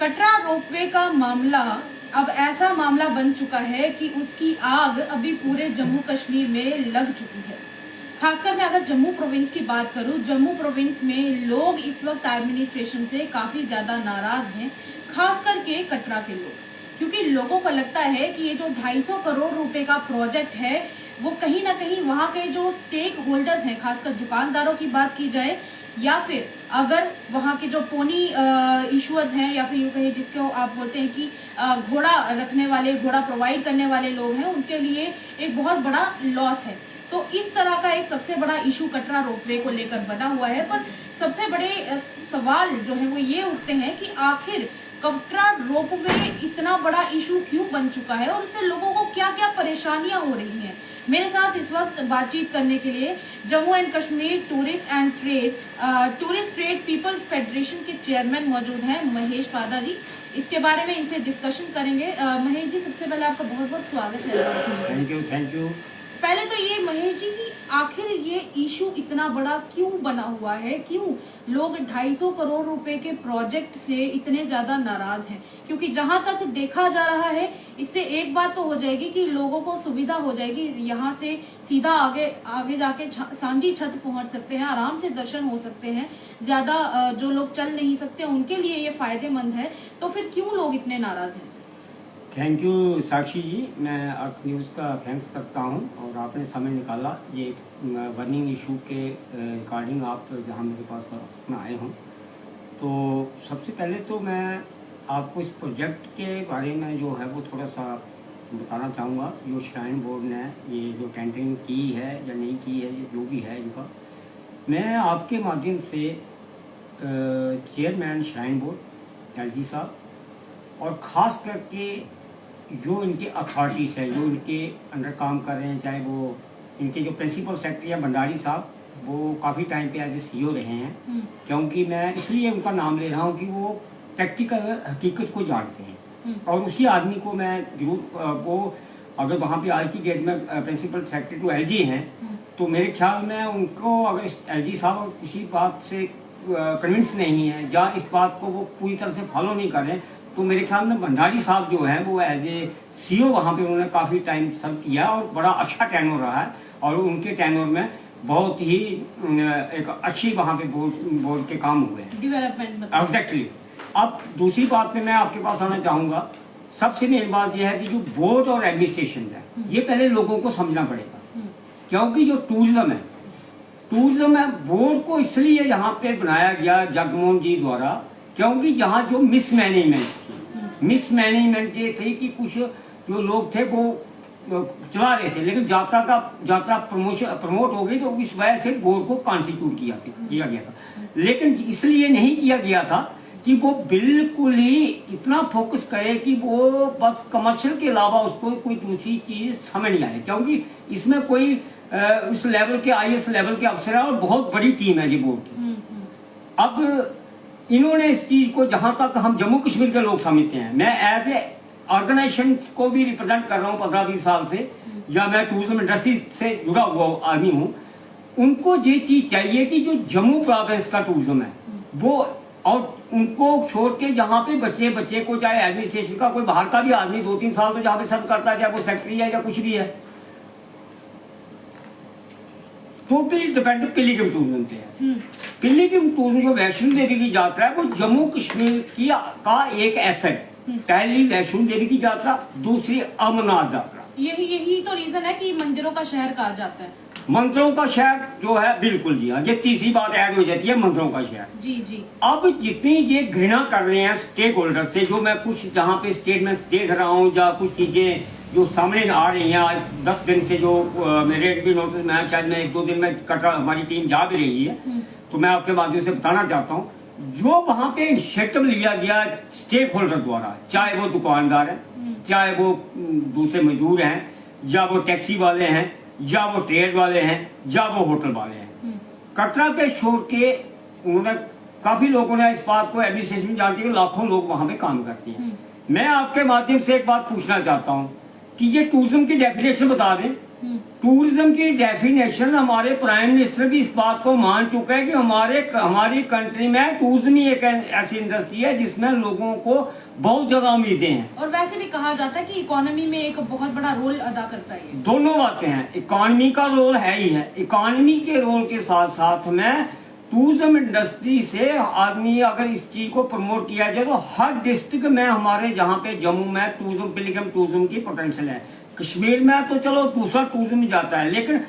Katra ropeway का मामला अब ऐसा मामला बन चुका है कि उसकी आग अभी पूरे जम्मू कश्मीर में लग चुकी है। खासकर मैं अगर जम्मू प्रोविंस की बात करूं, जम्मू प्रोविंस में लोग इस वक्त एडमिनिस्ट्रेशन से काफी ज्यादा नाराज हैं, खास करके कटरा के लोग, क्योंकि लोगों को लगता है कि ये जो 250 करोड़ रुपए का प्रोजेक्ट है वो कहीं ना कहीं वहां के जो स्टेक होल्डर्स हैं, खासकर दुकानदारों की बात की जाए या फिर अगर वहां के जो पोनी इशूअर्स हैं या फिर यूं कहे जिसको आप बोलते हैं कि घोड़ा रखने वाले, घोड़ा प्रोवाइड करने वाले लोग हैं, उनके लिए एक बहुत बड़ा लॉस है। तो इस तरह का एक सबसे बड़ा इशू कटरा रोपवे को लेकर बना हुआ है। पर सबसे बड़े सवाल जो है वो ये उठते हैं कि आखिर कटरा रोपवे इतना बड़ा इशू क्यों बन चुका है और उससे लोगों को क्या क्या परेशानियां हो रही हैं। मेरे साथ इस वक्त बातचीत करने के लिए Jammu and Kashmir tourist trade people's federation के चेयरमैन मौजूद हैं, महेश पादा जी। इसके बारे में इनसे डिस्कशन करेंगे। महेश जी, सबसे पहले आपका बहुत बहुत स्वागत है। Thank you. पहले तो ये महेश जी की आखिर ये इशू इतना बड़ा क्यों बना हुआ है, क्यों लोग 250 करोड़ रुपए के प्रोजेक्ट से इतने ज्यादा नाराज हैं? क्योंकि जहां तक देखा जा रहा है इससे एक बात तो हो जाएगी कि लोगों को सुविधा हो जाएगी, यहाँ से सीधा आगे जाके सांझी छत पहुंच सकते हैं, आराम से दर्शन हो सकते हैं। ज्यादा जो लोग चल नहीं सकते उनके लिए ये फायदेमंद है। तो फिर क्यों लोग इतने नाराज हैं? थैंक यू साक्षी जी, मैं अर्थ न्यूज़ का थैंक्स करता हूं और आपने समय निकाला ये बर्निंग इशू के रिगार्डिंग आप जहां मेरे पास अपना आए हों। तो सबसे पहले तो मैं आपको इस प्रोजेक्ट के बारे में जो है वो थोड़ा सा बताना चाहूँगा। जो श्राइन बोर्ड ने ये जो टेंडरिंग की है या नहीं की है, ये जो भी है इनका, मैं आपके माध्यम से चेयरमैन श्राइन बोर्ड LG साहब और ख़ास करके जो इनके अथॉरिटीज़ है, जो इनके अंडर काम कर रहे हैं, चाहे वो इनके जो प्रिंसिपल सेक्रेटरी हैं भंडारी साहब, वो काफ़ी टाइम पे एज ए CEO रहे हैं। क्योंकि मैं इसलिए उनका नाम ले रहा हूँ कि वो प्रैक्टिकल हकीकत को जानते हैं और उसी आदमी को मैं जरूर वो अगर वहाँ पे आज की डेट में प्रिंसिपल सेक्रेटरी तो LG हैं, तो मेरे ख्याल में उनको अगर LG साहब किसी बात से कन्विंस नहीं है या इस बात को वो पूरी तरह से फॉलो नहीं कर रहे, तो मेरे ख्याल में भंडारी साहब जो हैं वो एज ए CEO वहाँ पे उन्होंने काफ़ी टाइम सर्व किया और बड़ा अच्छा टेन्योर रहा है और उनके टेन्योर में बहुत ही एक अच्छी वहाँ पे बोर्ड के काम हुए हैं, डेवलपमेंट। एग्जैक्टली। अब दूसरी बात पे मैं आपके पास आना चाहूँगा। सबसे मेन बात यह है कि जो बोर्ड और एडमिनिस्ट्रेशन है ये पहले लोगों को समझना पड़ेगा, क्योंकि जो टूरिज्म है बोर्ड को इसलिए यहाँ पे बनाया गया जगमोहन जी द्वारा, क्योंकि यहाँ जो मिसमैनेजमेंट ये थी कि कुछ जो लोग थे वो चला रहे थे, लेकिन यात्रा प्रमोट हो गई तो इस वजह से बोर्ड को कॉन्स्टिट्यूट किया गया था। लेकिन इसलिए नहीं किया गया था कि वो बिल्कुल ही इतना फोकस करे कि वो बस कमर्शियल के अलावा उसको कोई दूसरी चीज समझ नहीं आए, क्योंकि इसमें कोई उस लेवल के IAS लेवल के अफसर है और बहुत बड़ी टीम है जी बोर्ड की। अब इन्होंने इस चीज को, जहां तक हम जम्मू कश्मीर के लोग समझते हैं, मैं एज ए ऑर्गेनाइजेशन को भी रिप्रेजेंट कर रहा हूं 15-20 साल से, या मैं टूरिज्म इंडस्ट्री से जुड़ा हुआ आदमी हूं, उनको ये चीज चाहिए कि जो जम्मू प्रोविंस का टूरिज्म है वो, और उनको छोड़ के जहाँ पे बच्चे को, चाहे एडमिनिस्ट्रेशन का कोई बाहर का भी आदमी 2-3 साल तो जहाँ पे सर्व करता है, चाहे वो सेक्रेटरी है या कुछ भी है, टोटली डिपेंड पिलीग्रिम टूरिज्म पे है। पिलीग्रिम टूरिज्म जो वैष्णो देवी की यात्रा है वो जम्मू कश्मीर की का एक एसेट। पहली वैष्णो देवी की यात्रा, दूसरी अमरनाथ यात्रा। यही तो रीजन है कि मंदिरों का शहर कहा जाता है। मंदिरों का शहर जो है, बिल्कुल जी हाँ, ये तीसरी बात ऐड हो जाती है, मंदिरों का शहर। जी। अब जितनी ये घृणा कर रहे हैं स्टेक होल्डर से, जो मैं कुछ जहाँ पे स्टेटमेंट देख रहा हूँ या कुछ चीजें जो सामने आ रही हैं आज 10 दिन से, जो मेरे भी नोटिस में शायद मैं 1-2 दिन में कटरा हमारी टीम जा भी रही है, तो मैं आपके माध्यम से बताना चाहता हूँ जो वहां पे इनिशिएटिव लिया गया स्टेक होल्डर द्वारा, चाहे वो दुकानदार है, चाहे वो दूसरे मजदूर हैं, या वो टैक्सी वाले हैं, या वो ट्रेड वाले हैं, या वो होटल वाले हैं, कटरा के छोड़ के उन्होंने काफी लोगों ने इस बात को एडमिनिस्ट्रेशन जानती है, लाखों लोग वहां पे काम करते हैं। मैं आपके माध्यम से एक बात पूछना चाहता हूँ कि ये टूरिज्म की डेफिनेशन बता दें टूरिज्म की डेफिनेशन हमारे प्राइम मिनिस्टर भी इस बात को मान चुके हैं कि हमारी कंट्री में टूरिज्म ही एक ऐसी इंडस्ट्री है जिसमें लोगों को बहुत ज्यादा उम्मीदें हैं। और वैसे भी कहा जाता है कि इकोनॉमी में एक बहुत बड़ा रोल अदा करता है ये। दोनों बातें हैं, इकोनॉमी का रोल है ही है, इकोनॉमी के रोल के साथ साथ में टूरिज्म इंडस्ट्री से आदमी अगर इस चीज को प्रमोट किया जाए तो हर डिस्ट्रिक्ट में हमारे जहाँ पे जम्मू में टूरिज्म पिलग्रिम टूरिज्म की पोटेंशियल है। कश्मीर में तो चलो दूसरा टूरिज्म जाता है, लेकिन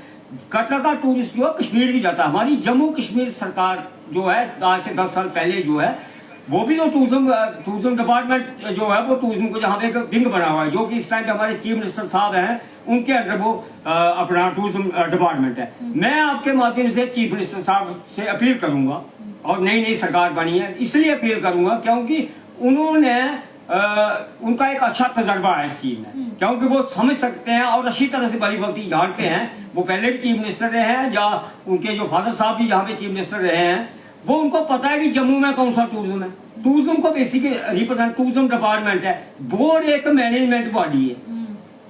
कटरा का टूरिस्ट जो है कश्मीर भी जाता है। हमारी जम्मू कश्मीर सरकार जो है आज से 10 साल पहले जो है वो भी तो टूरिज्म डिपार्टमेंट जो है वो टूरिज्म को जहाँ पे एक विंग बना हुआ है, जो कि इस टाइम पे हमारे चीफ मिनिस्टर साहब हैं, उनके अंडर वो अपना टूरिज्म डिपार्टमेंट है। मैं आपके माध्यम से चीफ मिनिस्टर साहब से अपील करूंगा, और नई नई सरकार बनी है इसलिए अपील करूंगा क्योंकि उन्होंने उनका एक अच्छा तजर्बा है इस चीज में, क्योंकि वो समझ सकते हैं और अच्छी तरह से भली भलती जानते हैं। वो पहले भी चीफ मिनिस्टर रहे हैं, या उनके जो फादर साहब भी जहाँ पे चीफ मिनिस्टर रहे हैं, वो उनको पता है कि जम्मू में कौन सा टूरिज्म है। टूरिज्म को बेसिकली रिप्रेजेंट टूरिज्म डिपार्टमेंट है, बोर्ड एक मैनेजमेंट बॉडी है,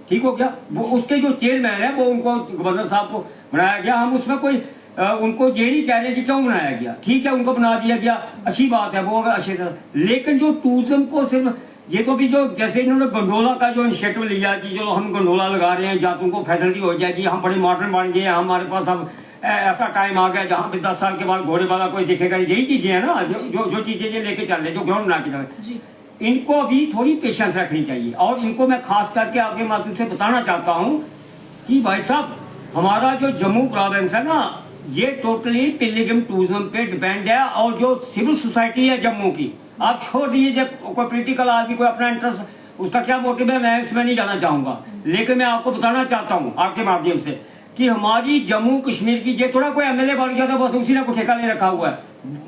ठीक हो गया। वो उसके जो चेयरमैन है वो उनको गवर्नर साहब को बनाया गया। हम उसमें कोई उनको ये नहीं कह रहे कि क्यों बनाया गया, ठीक है उनको बना दिया गया, अच्छी बात है वो अगर अच्छी तरह। लेकिन जो टूरिज्म को सिर्फ ये तो भी जो जैसे इन्होंने गंडोला का जो इनिशिएटिव लिया कि जो हम गंडोला लगा रहे हैं यात्रियों को फैसिलिटी हो जाएगी, हम बड़े मॉडर्न बन गए, हमारे पास अब ऐसा टाइम आ गया जहाँ पे 10 साल के बाद घोड़े वाला कोई दिखेगा। यही चीजें है ना जो चीजें ये लेके चल रहे, जो ग्राउंड बना के चल रहे, इनको भी थोड़ी पेशेंस रखनी चाहिए। और इनको मैं खास करके आपके माध्यम से बताना चाहता हूँ कि भाई साहब हमारा जो जम्मू प्रोविंस है ना, ये टोटली पिलग्रिम टूरिज्म पे डिपेंड है। और जो सिविल सोसाइटी है जम्मू की, आप छोड़ दीजिए जब कोई पॉलिटिकल आदमी कोई अपना इंटरेस्ट उसका क्या मोटिव है, मैं उसमें नहीं जाना चाहूंगा, लेकिन मैं आपको बताना चाहता हूँ आपके माध्यम से कि हमारी जम्मू कश्मीर की ये थोड़ा कोई एमएलए बन गया था बस उसी ने को ठेका ले रखा हुआ है,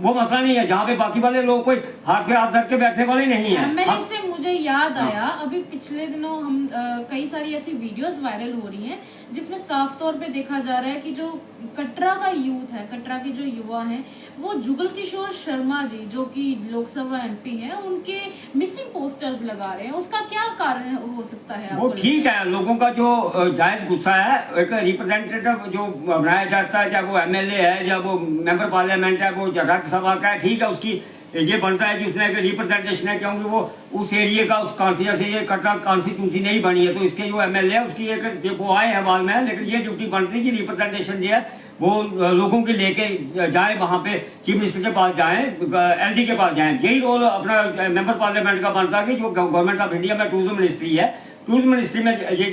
वो मसला नहीं है। जहाँ पे बाकी वाले लोग कोई हाथ पे हाथ धर के बैठने वाले नहीं है। एमएलए से मुझे याद आया, अभी पिछले दिनों हम कई सारी ऐसी वीडियोस वायरल हो रही हैं जिसमें साफ तौर पे देखा जा रहा है कि जो कटरा का यूथ है, कटरा के जो युवा हैं, वो जुगल किशोर शर्मा जी जो कि लोकसभा एमपी हैं, उनके मिसिंग पोस्टर्स लगा रहे हैं। उसका क्या कारण हो सकता है? वो ठीक है, लोगों का जो जायज गुस्सा है, एक रिप्रेजेंटेटिव जो बनाया जाता है, चाहे वो एमएलए है या वो मेंबर पार्लियामेंट है, वो राज्यसभा का है, ठीक है, उसकी ये बनता है कि उसने एक रिप्रेजेंटेशन है, क्योंकि वो उस एरिया का उस कॉन्स्टिट्यूंसी से, ये कटरा कॉन्स्टिट्यूंसी नहीं बनी है, तो इसके जो एमएलए है उसकी एक वो आए हैं बाद में, लेकिन ये ड्यूटी बनती है कि रिप्रेजेंटेशन जो है वो लोगों के लेके जाए, वहां पे चीफ मिनिस्टर के पास जाए, एलजी के पास जाए। यही रोल अपना मेंबर पार्लियामेंट का बनता है कि जो गवर्नमेंट ऑफ इंडिया में टूरिज्म मिनिस्ट्री है, टूरिज्म मिनिस्ट्री में ये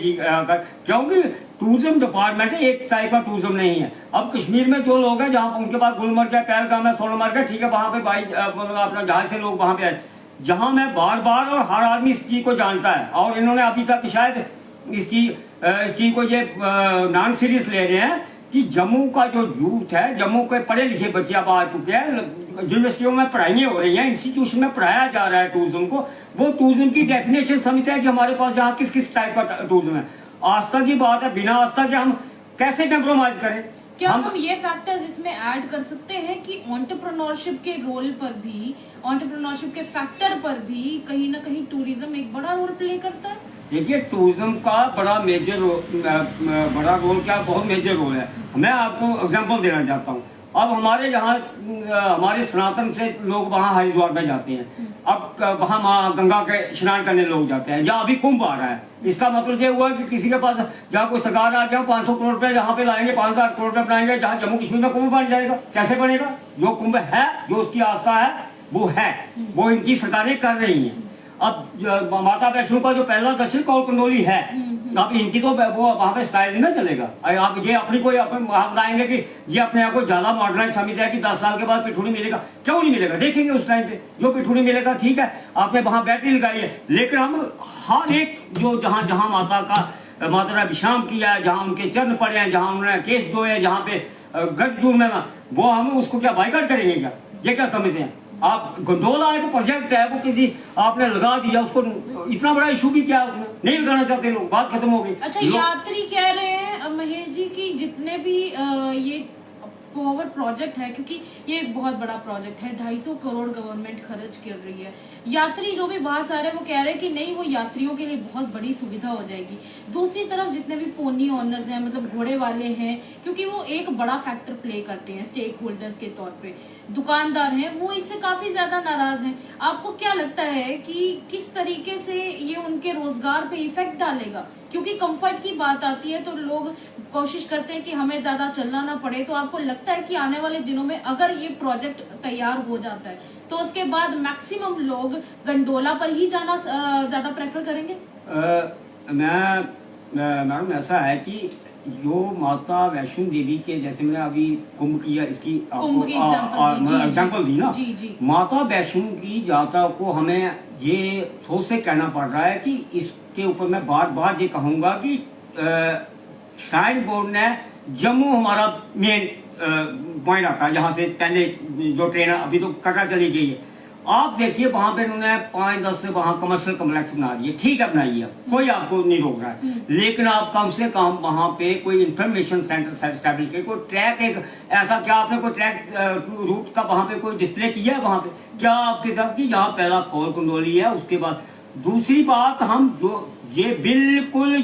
क्योंकि टूरिज्म डिपार्टमेंट एक टाइप का टूरिज्म नहीं है। अब कश्मीर में जो लोग हैं जहाँ उनके पास गुलमर्ग है, पहलगाम है, सोनमर्ग है, ठीक है, वहां पे अपना जहाज से लोग वहां पे आए, जहां मैं बार बार और हर आदमी इस चीज को जानता है, और इन्होंने अभी तक शायद इस चीज को ये नॉन सीरियस ले रहे हैं कि जम्मू का जो यूथ है, जम्मू के पढ़े लिखे बच्चे अब आ चुके हैं, यूनिवर्सिटियों में पढ़ाई हो रही है, इंस्टीट्यूशन में पढ़ाया जा रहा है टूरिज्म को, वो टूरिज्म की डेफिनेशन समझते हैं कि हमारे पास जहाँ किस किस टाइप का टूरिज्म है। आस्था की बात है, बिना आस्था के हम कैसे कंप्रोमाइज करें? क्या हम ये फैक्टर्स इसमें ऐड कर सकते हैं कि एंटरप्रेन्योरशिप के रोल पर भी, एंटरप्रेन्योरशिप के फैक्टर पर भी कहीं ना कहीं टूरिज्म एक बड़ा रोल प्ले करता है? देखिए, टूरिज्म का बड़ा रोल क्या, बहुत मेजर रोल है। मैं आपको एग्जांपल देना चाहता हूँ। अब हमारे यहाँ हमारे सनातन से लोग वहाँ हरिद्वार में जाते हैं, अब वहाँ माँ गंगा के स्नान करने लोग जाते हैं, या अभी कुंभ आ रहा है। इसका मतलब ये हुआ कि किसी के पास जहाँ कोई सरकार आ गया 500 करोड़ रुपए यहाँ पे लाएंगे, 5,000 करोड़ रुपए बनाएंगे, जहाँ जम्मू कश्मीर में कुंभ बन जाएगा। कैसे बनेगा? जो कुंभ है, जो उसकी आस्था है वो है, वो इनकी सरकारें कर रही हैं। अब माता वैष्णो का जो पहला दर्शन कौल कंडोली है, अब इनकी तो वो वहां पे स्टाइल ना चलेगा। आप ये अपनी कोई बताएंगे कि ये अपने आप को ज्यादा मॉडर्नाइज समझता है कि 10 साल के बाद पिठूनी मिलेगा, क्यों नहीं मिलेगा? देखेंगे उस टाइम पे जो पिठूनी मिलेगा, ठीक है, आपने वहां बैटरी लगाई है, लेकिन हम हर एक जो जहां जहां माता ने विश्राम किया है, जहां उनके चरण पड़े हैं, जहां उन्होंने केस धोए, जहां पे गठजूड़ में वो हम उसको क्या बाइकआउट करेंगे क्या? ये क्या समझते हैं आप? गंडोला एक प्रोजेक्ट है, वो किसी आपने लगा दिया, उसको इतना बड़ा इशू भी क्या नहीं लगाना चाहते लोग, बात खत्म हो गई। अच्छा, यात्री कह रहे हैं महेश जी की जितने भी ये फॉरवर्ड प्रोजेक्ट है, क्योंकि ये एक बहुत बड़ा प्रोजेक्ट है। 250 करोड़ गवर्नमेंट खर्च कर रही है। यात्री जो भी बाहर से आ रहे हैं वो कह रहे हैं कि नहीं, वो यात्रियों के लिए बहुत बड़ी सुविधा हो जाएगी। दूसरी तरफ जितने भी पोनी ओनर्स हैं, मतलब घोड़े वाले हैं, क्योंकि वो एक बड़ा फैक्टर प्ले करते हैं स्टेक होल्डर्स के तौर पे, दुकानदार हैं, वो इससे काफी ज्यादा नाराज हैं। आपको क्या लगता है कि किस तरीके से ये उनके रोजगार पे इफेक्ट डालेगा? क्योंकि कंफर्ट की बात आती है तो लोग कोशिश करते हैं कि हमें ज्यादा चलना ना पड़े। तो आपको लगता है कि आने वाले दिनों में अगर ये प्रोजेक्ट तैयार हो जाता है तो उसके बाद मैक्सिमम लोग गंडोला पर ही जाना ज्यादा प्रेफर करेंगे? मैडम ऐसा है कि जो माता वैष्णो देवी के, जैसे मैंने अभी कुंभ किया, इसकी आपको एग्जाम्पल दी ना, जी। माता वैष्णो की यात्रा को हमें ये सोच से कहना पड़ रहा है कि इसके ऊपर मैं बार बार ये कहूंगा कि श्राइन बोर्ड ने जम्मू हमारा मेन पॉइंट आता है, जहां से पहले जो ट्रेन अभी तो कटरा चली गई है, आप देखिए वहां पे उन्होंने 5-10 से वहां कमर्शियल कॉम्प्लेक्स बना दिए, ठीक है बनाइए, कोई आपको नहीं रोक रहा है, लेकिन आप कम से कम वहां पे कोई इंफॉर्मेशन सेंटर एस्टैब्लिश करिए, कोई ट्रैक, एक ऐसा, क्या आपने कोई ट्रैक रूट का वहां पे कोई डिस्प्ले किया है वहां पे? क्या आपके साथ कि यहाँ पहला कौल कुंडोली है, उसके बाद दूसरी बात, हम जो ये बिल्कुल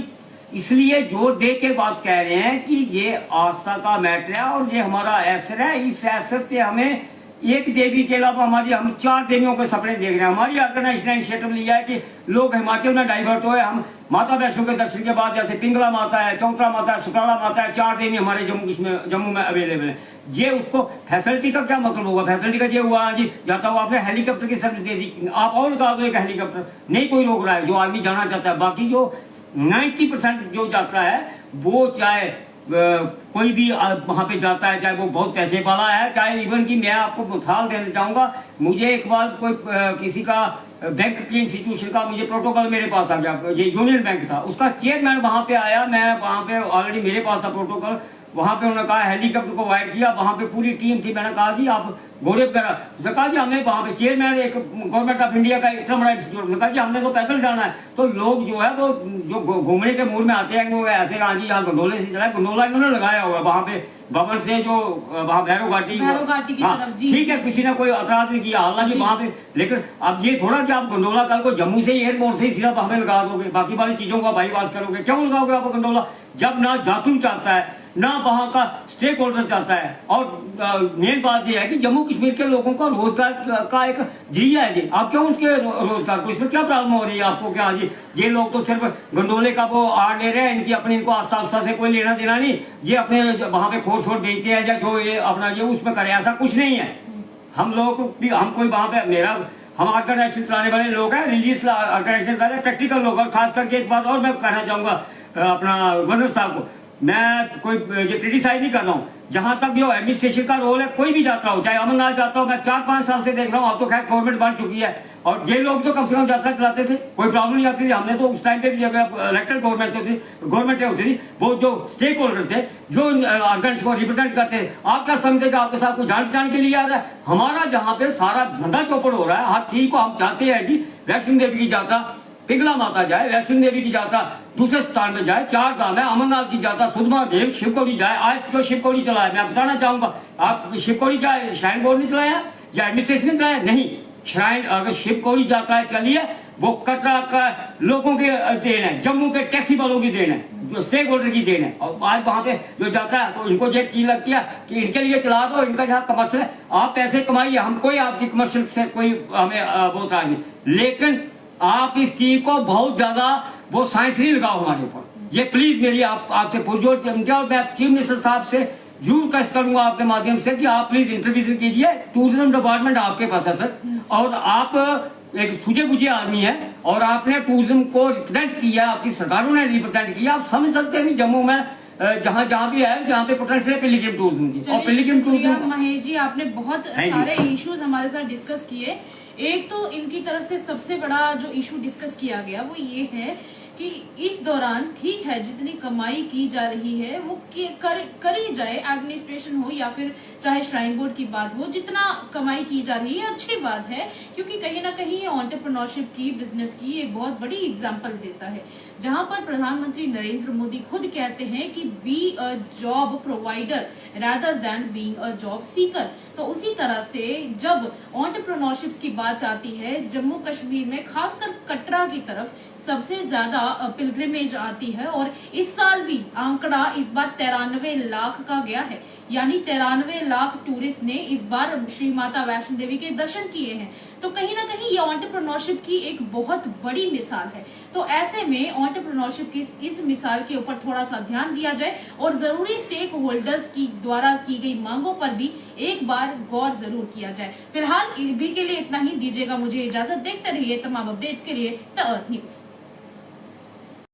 इसलिए जोर दे के बात कह रहे हैं कि ये आस्था का मैटर है और ये हमारा असर है। इस असर से हमें एक देवी के अलावा हम 4 देवियों के सपने देख रहे हैं। हमारी ऑर्गेनाइजेशन इनिशिएटिव लिया है कि लोग हिमाचल में डाइवर्ट हुए, हम माता वैष्णो के दर्शन के बाद, जैसे पिंगला माता है, चौतरा माता है, सुकराला माता है, 4 देवी हमारे जम्मू में अवेलेबल है। ये उसको फैसिलिटी का क्या मतलब होगा? फैसिलिटी का ये हुआ जी, जाता हुआ आपने हेलीकॉप्टर की सर्विस दे दी, आप और लगा दो एक हेलीकॉप्टर, नहीं कोई रोक रहा है, जो आदमी जाना चाहता है। बाकी जो 90% जो यात्रा है वो चाहे कोई भी वहां पे जाता है, चाहे वो बहुत पैसे वाला है, चाहे इवन की मैं आपको मिसाल देना चाहूंगा, मुझे एक बार कोई किसी का बैंक के इंस्टीट्यूशन का मुझे प्रोटोकॉल मेरे पास आ गया, ये यूनियन बैंक था, उसका चेयरमैन वहां पे आया, मैं वहां पे ऑलरेडी मेरे पास था प्रोटोकॉल, वहां पे उन्होंने कहा हेलीकॉप्टर को अवॉइड किया, वहां पे पूरी टीम थी, मैंने कहा जी आप घोड़े वगैरह, उसने कहा जी हमें वहां पे चेयरमैन एक गवर्नमेंट ऑफ इंडिया का इतना बड़ा इंस्टीट्यूट, ने कहा जी हमने तो पैदल जाना है। तो लोग जो है वो जो घूमने के मूड में आते हैं वो ऐसे हाँ जी यहाँ गंडोले से चला, गंडोला इन्होंने लगाया हुआ है वहां पे बबल से, जो वहां भैरव घाटी की तरफ, जी ठीक है, किसी ने कोई एतराज नहीं किया, हालांकि वहां पे, लेकिन अब ये थोड़ा कि आप गंडोला कल को जम्मू से एयरपोर्ट से ही सिर्फ हमें लगा दोगे, बाकी वाली चीजों का बाईपास करोगे, क्यों लगाओगे आप गंडोला? जब ना जातरू चाहता है ना वहां का स्टेक होल्डर चाहता है। और मेन बात यह है कि जम्मू कश्मीर के लोगों का रोजगार का एक जरिया है जी, आप क्यों उसके रोजगार को, इसमें क्या प्रॉब्लम हो रही है आपको? क्या जी ये लोग तो सिर्फ गंडोले का वो आड़ ले रहे हैं, इनकी अपनी, इनको आस्था आस्था से कोई लेना देना नहीं, ये अपने वहां पे खोर छोड़ बेचते हैं या जो ये अपना ये उसमें करे, ऐसा कुछ नहीं है। हम लोग भी, हम कोई वहां पे, हम ऑर्गेनाइजेशन चलाने वाले लोग हैं, रिलीजियस ऑर्गेनाइजेशन वाले, प्रैक्टिकल लोग, और खास करके एक बात और मैं कहना चाहूंगा अपना गवर्नर साहब को, मैं कोई ये क्रिटिसाइज नहीं कर रहा हूँ, जहां तक जो एडमिनिस्ट्रेशन का रोल है, कोई भी यात्रा हो, चाहे अमरनाथ यात्रा हो, मैं 4-5 साल से देख रहा हूँ, अब तो खैर गवर्नमेंट बन चुकी है, और ये लोग तो कम से कम यात्रा चलाते थे, कोई प्रॉब्लम नहीं आती थी। हमने तो उस टाइम पे भी इलेक्टेड गवर्नमेंट होती थी, वो जो स्टेक होल्डर थे, जो ऑर्गेनाइजेशन को रिप्रेजेंट करते थे, आप क्या समझते कि आपके साथ कोई जान के लिए आ रहा है? हमारा जहाँ पे सारा धंधा चौपड़ हो रहा है, हर चीज को हम चाहते हैं कि वैष्णो देवी की यात्रा पिंगला माता जाए, वैष्णो देवी की यात्रा दूसरे स्थान में जाए, 4 धाम है, अमरनाथ की यात्रा सुधमा देव, शिवकोड़ी जाए। आज जो शिवकोड़ी चला है, मैं बताना चाहूंगा, आप शिवकोड़ी क्या श्राइन बोर्ड ने चलाया या एडमिनिस्ट्रेशन ने चलाया? नहीं, श्राइन, अगर शिवकोड़ी यात्रा चली है वो कटरा का लोगों के देन है, जम्मू के टैक्सी वालों की देन है, जो स्टेक होल्डर की देन है। और आज वहां पे जो जाता है तो इनको ये चीज लगती है कि इनके लिए चला दो, इनका जहाँ कमर्शियल है, आप पैसे कमाइए, हम कोई आपकी कमर्शियल से कोई हमें बोलता नहीं, लेकिन आप इस चीज को बहुत ज्यादा वो साइंस नहीं लगाओ हमारे ऊपर। ये प्लीज मेरी आपसे पुरजोर विनती है, और मैं चीफ मिनिस्टर साहब से जरूर कष्ट करूंगा आपके माध्यम से कि आप प्लीज इंटरव्यूजन कीजिए। टूरिज्म डिपार्टमेंट आपके पास है सर, और आप एक सूझे बुझे आदमी है, और आपने टूरिज्म को रिप्रेजेंट किया, आपकी सरकारों ने रिप्रेजेंट किया। आप समझ सकते हैं जम्मू में जहाँ भी है, जहाँ पे पोटेंशियल है पिलग्रिम टूरिज्म की, और पिलग्रिम टूरिज्म। महेश जी, आपने बहुत सारे इश्यूज हमारे साथ डिस्कस किए। एक तो इनकी तरफ से सबसे बड़ा जो इशू डिस्कस किया गया वो ये है कि इस दौरान ठीक है जितनी कमाई की जा रही है वो करी जाए, एडमिनिस्ट्रेशन हो या फिर चाहे श्राइन बोर्ड की बात हो, जितना कमाई की जा रही है अच्छी बात है, क्योंकि कहीं ना कहीं ये एंटरप्रेन्योरशिप की, बिजनेस की एक बहुत बड़ी एग्जांपल देता है, जहां पर प्रधानमंत्री नरेंद्र मोदी खुद कहते हैं कि be a job provider rather than being a job seeker. तो उसी तरह से जब एंटरप्रेन्योरशिप की बात आती है, जम्मू कश्मीर में खासकर कटरा की तरफ सबसे ज्यादा पिलग्रिमेज आती है, और इस साल भी आंकड़ा इस बार 93 लाख का गया है, यानी 93 लाख टूरिस्ट ने इस बार श्री माता वैष्णो देवी के दर्शन किए हैं। तो कहीं ना कहीं ये एंटरप्रेन्योरशिप की एक बहुत बड़ी मिसाल है। तो ऐसे में एंटरप्रेन्योरशिप की इस मिसाल के ऊपर थोड़ा सा ध्यान दिया जाए और जरूरी स्टेक होल्डर्स की द्वारा की गई मांगों पर भी एक बार गौर जरूर किया जाए। फिलहाल अभी के लिए इतना ही, दीजिएगा मुझे इजाजत, देखते रहिए तमाम अपडेट्स के लिए द अर्थ न्यूज।